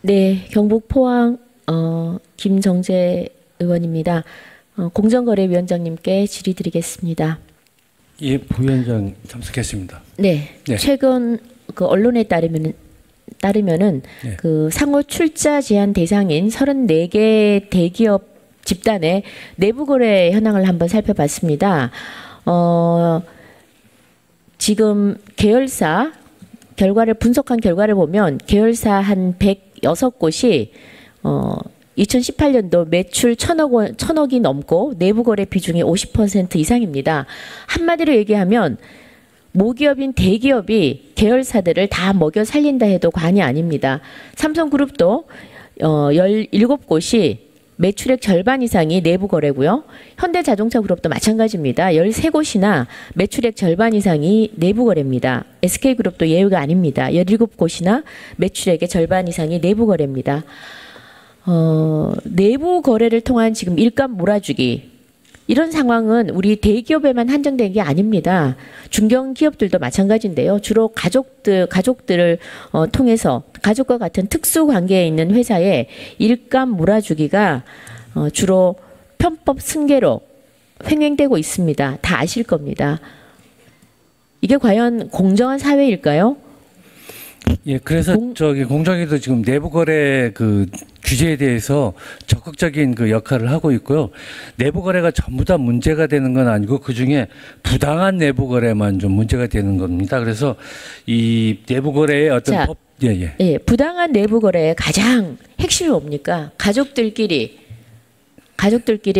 네, 경북 포항 김정재 의원입니다. 공정거래위원장님께 질의드리겠습니다. 예, 부위원장 참석했습니다. 네, 네. 최근 그 언론에 따르면은 네. 그 상호 출자 제한 대상인 34개 대기업 집단의 내부 거래 현황을 한번 살펴봤습니다. 지금 계열사 분석한 결과를 보면 계열사 한 106곳이 2018년도 매출 1,000억이 넘고 내부 거래 비중이 50% 이상입니다. 한마디로 얘기하면 모기업인 대기업이 계열사들을 다 먹여 살린다 해도 과언이 아닙니다. 삼성그룹도 17곳이 매출액 절반 이상이 내부 거래고요. 현대자동차그룹도 마찬가지입니다. 13곳이나 매출액 절반 이상이 내부 거래입니다. SK그룹도 예외가 아닙니다. 17곳이나 매출액의 절반 이상이 내부 거래입니다. 내부 거래를 통한 지금 일감 몰아주기, 이런 상황은 우리 대기업에만 한정된 게 아닙니다. 중견기업들도 마찬가지인데요. 주로 가족들을 통해서 가족과 같은 특수 관계에 있는 회사에 일감 몰아주기가 주로 편법 승계로 횡행되고 있습니다. 다 아실 겁니다. 이게 과연 공정한 사회일까요? 예, 그래서 공정위도 지금 내부 거래 그 규제에 대해서 적극적인 그 역할을 하고 있고요. 내부 거래가 전부 다 문제가 되는 건 아니고 그 중에 부당한 내부 거래만 좀 문제가 되는 겁니다. 그래서 이 내부 거래의 어떤 예, 부당한 내부 거래의 가장 핵심이 뭡니까? 가족들끼리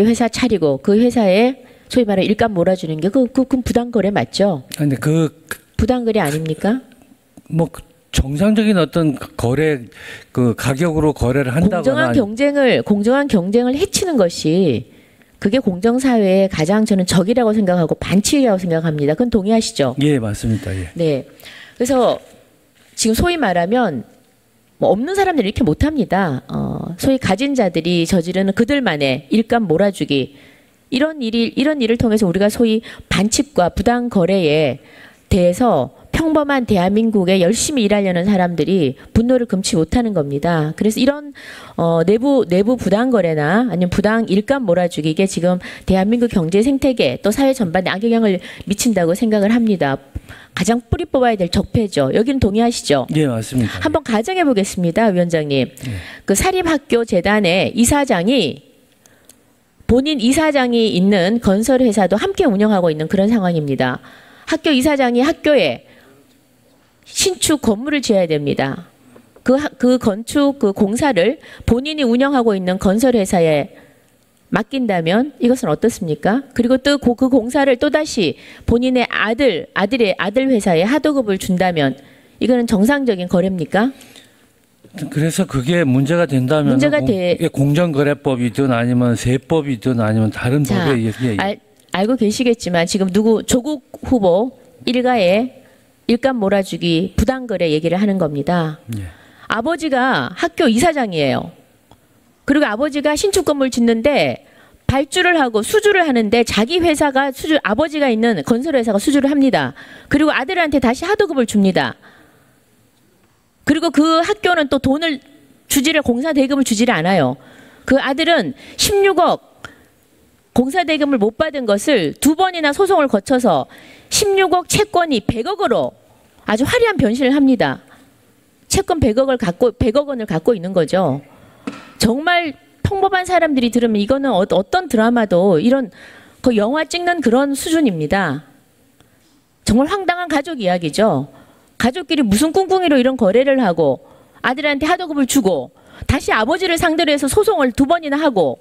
회사 차리고 그 회사에 소위 말해 일감 몰아주는 게 그 부당 거래 맞죠? 근데 부당 거래 아닙니까? 뭐 정상적인 어떤 거래 그 가격으로 거래를 한다거나 공정한 경쟁을 해치는 것이 그게 공정사회의 가장 저는 적이라고 생각하고 반칙이라고 생각합니다. 그건 동의하시죠? 예, 맞습니다. 예. 네. 그래서 지금 소위 말하면 뭐 없는 사람들이 이렇게 못합니다. 소위 가진 자들이 저지르는 그들만의 일감 몰아주기, 이런 일을 통해서 우리가 소위 반칙과 부당 거래에 대해서 평범한 대한민국에 열심히 일하려는 사람들이 분노를 금치 못하는 겁니다. 그래서 이런 내부 부당 거래나 아니면 부당 일감 몰아주기, 이게 지금 대한민국 경제 생태계 또 사회 전반에 악영향을 미친다고 생각을 합니다. 가장 뿌리 뽑아야 될 적폐죠. 여기는 동의하시죠? 예, 맞습니다. 한번 가정해 보겠습니다, 위원장님. 그 사립학교 재단의 이사장이 본인 이사장이 있는 건설회사도 함께 운영하고 있는 그런 상황입니다. 학교 이사장이 학교에 신축 건물을 지어야 됩니다. 그 건축 공사를 본인이 운영하고 있는 건설회사에 맡긴다면 이것은 어떻습니까? 그리고 또 그 공사를 또다시 본인의 아들의 아들 회사에 하도급을 준다면 이거는 정상적인 거래입니까? 그래서 그게 문제가 된다면 공정거래법이든 아니면 세법이든 아니면 다른 법에 알고 계시겠지만 지금 조국 후보 일가에 일감 몰아주기 부당거래 얘기를 하는 겁니다. 예. 아버지가 학교 이사장이에요. 그리고 아버지가 신축 건물 짓는데 발주를 하고 수주를 하는데 자기 회사가 아버지가 있는 건설회사가 수주를 합니다. 그리고 아들한테 다시 하도급을 줍니다. 그리고 그 학교는 또 공사 대금을 주지를 않아요. 그 아들은 16억 공사 대금을 못 받은 것을 2번이나 소송을 거쳐서 16억 채권이 100억으로 아주 화려한 변신을 합니다. 채권 100억 원을 갖고 있는 거죠. 정말 평범한 사람들이 들으면 이거는 어떤 드라마도 이런 그 영화 찍는 그런 수준입니다. 정말 황당한 가족 이야기죠. 가족끼리 무슨 꿍꿍이로 이런 거래를 하고 아들한테 하도급을 주고 다시 아버지를 상대로 해서 소송을 2번이나 하고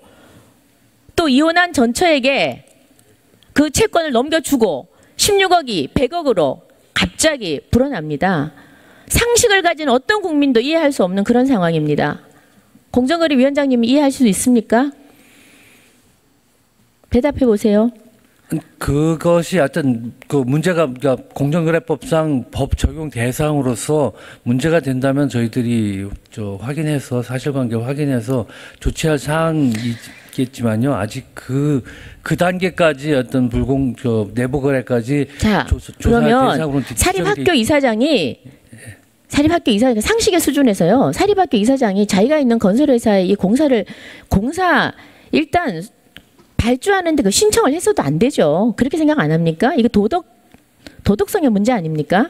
또 이혼한 전처에게 그 채권을 넘겨주고 16억이 100억으로 갑자기 불어납니다. 상식을 가진 어떤 국민도 이해할 수 없는 그런 상황입니다. 공정거래위원장님이 이해할 수 있습니까? 대답해 보세요. 그것이 어떤 그 문제가 공정거래법상 법 적용 대상으로서 문제가 된다면 저희들이 확인해서 사실관계 확인해서 조치할 사항이겠지만요. 아직 그 단계까지 어떤 내부 거래까지 그러면 사립학교 이사장이 사립학교 이사장 상식의 수준에서요. 사립학교 이사장이 자기가 있는 건설회사의 이 공사 일단 발주하는데 그 신청을 했어도 안 되죠. 그렇게 생각 안 합니까? 이거 도덕성의 문제 아닙니까?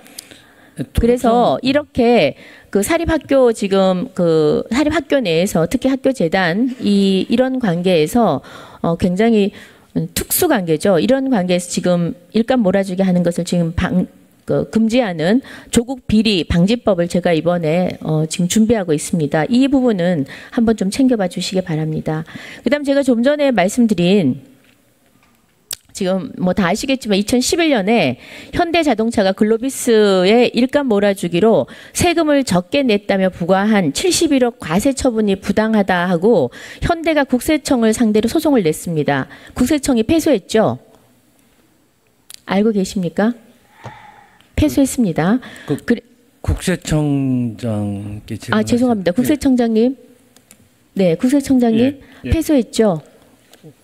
그래서 이렇게 그 사립학교 지금 그 사립학교 내에서 특히 학교재단 이런 관계에서 굉장히 특수 관계죠. 이런 관계에서 지금 일감 몰아주게 하는 것을 지금 금지하는 조국 비리 방지법을 제가 이번에 지금 준비하고 있습니다. 이 부분은 한번 좀 챙겨봐 주시기 바랍니다. 그다음 제가 좀 전에 말씀드린 지금 뭐 다 아시겠지만 2011년에 현대자동차가 글로비스의 일감 몰아주기로 세금을 적게 냈다며 부과한 71억 과세 처분이 부당하다 하고 현대가 국세청을 상대로 소송을 냈습니다. 국세청이 패소했죠? 알고 계십니까? 패소했습니다. 국세청장께 죄송합니다. 국세청장님. 네, 국세청장님 패소했죠?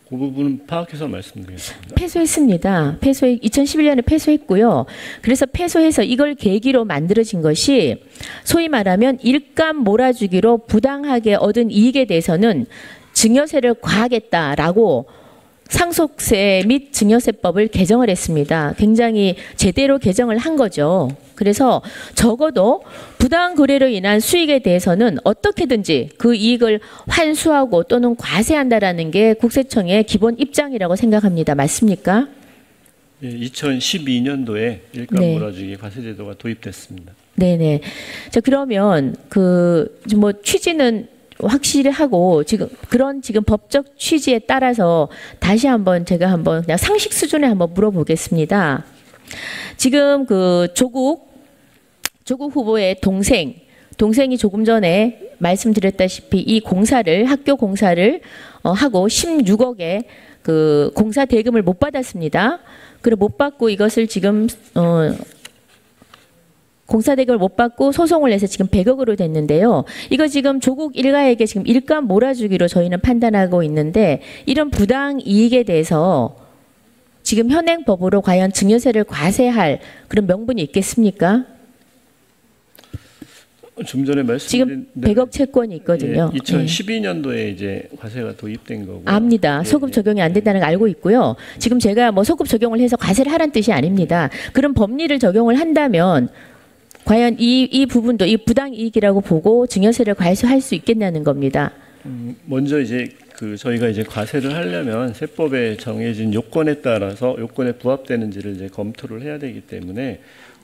그 부분은 파악해서 말씀드리겠습니다. 패소했습니다. 2011년에 패소했고요. 그래서 패소해서 이걸 계기로 만들어진 것이 소위 말하면 일감 몰아주기로 부당하게 얻은 이익에 대해서는 증여세를 과하겠다라고 상속세 및 증여세법을 개정을 했습니다. 굉장히 제대로 개정을 한 거죠. 그래서 적어도 부당 거래로 인한 수익에 대해서는 어떻게든지 그 이익을 환수하고 또는 과세한다라는 게 국세청의 기본 입장이라고 생각합니다. 맞습니까? 예, 2012년도에 일감 몰아주기 과세제도가 도입됐습니다. 네네. 자, 그러면 뭐 취지는 확실하고 지금 법적 취지에 따라서 다시 한번 제가 한번 그냥 상식 수준에 한번 물어보겠습니다. 지금 조국 후보의 동생이 조금 전에 말씀드렸다시피 이 학교 공사를 하고 16억의 그 공사 대금을 못 받았습니다. 그리고 못 받고 이것을 지금 공사대금을 못 받고 소송을 해서 지금 100억으로 됐는데요. 이거 지금 조국 일가에게 지금 일감 몰아주기로 저희는 판단하고 있는데 이런 부당 이익에 대해서 지금 현행 법으로 과연 증여세를 과세할 그런 명분이 있겠습니까? 좀 전에 말씀드린 지금 100억 채권이 있거든요. 2012년도에 이제 과세가 도입된 거고. 압니다. 소급 적용이 안 된다는 걸 알고 있고요. 지금 제가 뭐 소급 적용을 해서 과세를 하라는 뜻이 아닙니다. 그런 법리를 적용을 한다면 과연 이 부분도 이 부당 이익이라고 보고 증여세를 과세할 수 있겠냐는 겁니다. 먼저 이제 저희가 이제 과세를 하려면 세법에 정해진 요건에 따라서 요건에 부합되는지를 이제 검토를 해야 되기 때문에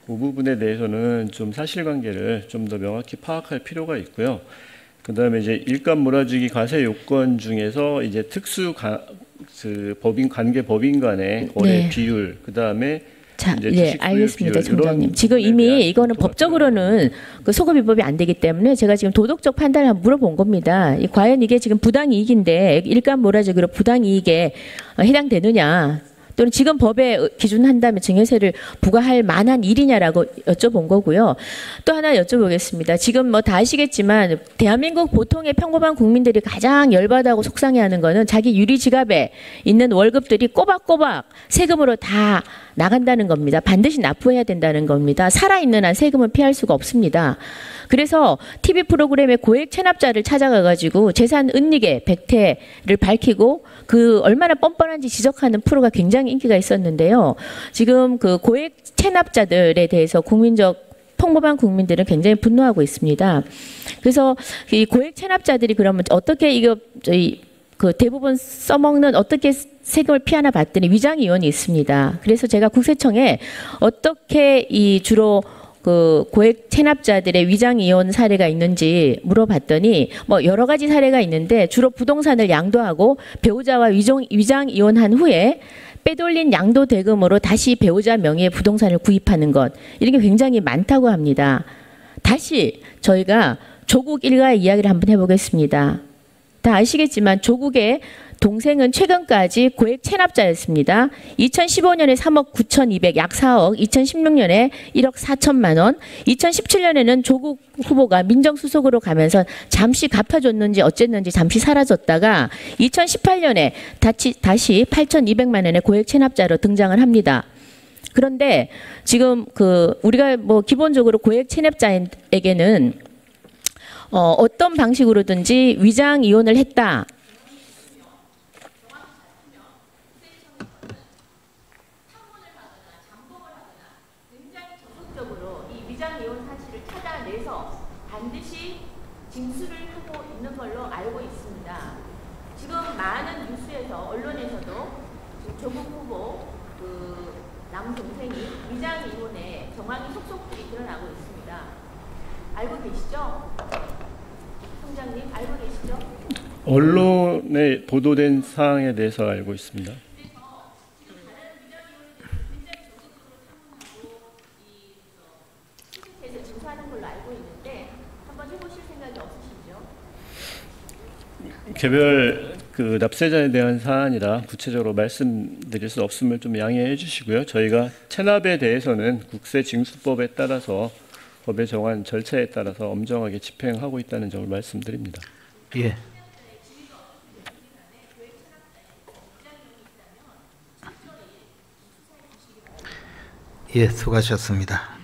그 부분에 대해서는 좀 사실관계를 좀 더 명확히 파악할 필요가 있고요. 그다음에 이제 일감 몰아주기 과세 요건 중에서 이제 관계 법인 간의 거래 비율, 그다음에 알겠습니다, 총장님. 지금 이미 이거는 법적으로는 그 소급 위법이 안 되기 때문에 제가 지금 도덕적 판단을 한번 물어본 겁니다. 과연 이게 지금 부당 이익인데 일감 몰아주기로 부당 이익에 해당되느냐? 또는 지금 법에 기준한다면 증여세를 부과할 만한 일이냐라고 여쭤본 거고요. 또 하나 여쭤보겠습니다. 지금 뭐 다 아시겠지만 대한민국 보통의 평범한 국민들이 가장 열받아하고 속상해하는 거는 자기 유리 지갑에 있는 월급들이 꼬박꼬박 세금으로 다 나간다는 겁니다. 반드시 납부해야 된다는 겁니다. 살아있는 한 세금은 피할 수가 없습니다. 그래서 TV 프로그램의 고액 체납자를 찾아가가지고 재산 은닉의 백태를 밝히고 얼마나 뻔뻔한지 지적하는 프로가 굉장히 인기가 있었는데요. 지금 그 고액 체납자들에 대해서 평범한 국민들은 굉장히 분노하고 있습니다. 그래서 이 고액 체납자들이 그러면 어떻게 대부분 써먹는 어떻게 세금을 피하나 봤더니 위장이혼이 있습니다. 그래서 제가 국세청에 어떻게 주로 고액 체납자들의 위장 이혼 사례가 있는지 물어봤더니 뭐 여러 가지 사례가 있는데 주로 부동산을 양도하고 배우자와 위장 이혼한 후에 빼돌린 양도 대금으로 다시 배우자 명의의 부동산을 구입하는 것, 이런 게 굉장히 많다고 합니다. 다시 저희가 조국 일가의 이야기를 한번 해보겠습니다. 다 아시겠지만 조국의 동생은 최근까지 고액 체납자였습니다. 2015년에 3억 9,200, 약 4억, 2016년에 1억 4천만 원, 2017년에는 조국 후보가 민정수석으로 가면서 잠시 갚아줬는지 어쨌는지 잠시 사라졌다가 2018년에 다시 8,200만 원의 고액 체납자로 등장을 합니다. 그런데 지금 우리가 뭐 기본적으로 고액 체납자에게는 어떤 방식으로든지 위장 이혼을 했다. 이 위장 이혼 사실을 찾아내서 반드시 징수를 하고 있는 걸로 알고 있습니다. 지금 많은 뉴스에서 언론에서도 지금 조국 후보 남동생이 위장 이혼에 정황이 속속들이 드러나고 있습니다. 알고 계시죠? 총장님 알고 계시죠? 언론에 보도된 사항에 대해서 알고 있습니다. 징수하는 걸로 알고 있는데 한번 해보실 생각이 없으시죠? 개별 납세자에 대한 사안이라 구체적으로 말씀드릴 수 없음을 좀 양해해 주시고요. 저희가 체납에 대해서는 국세징수법에 따라서 법에 정한 절차에 따라서 엄정하게 집행하고 있다는 점을 말씀드립니다. 예. 예, 수고하셨습니다.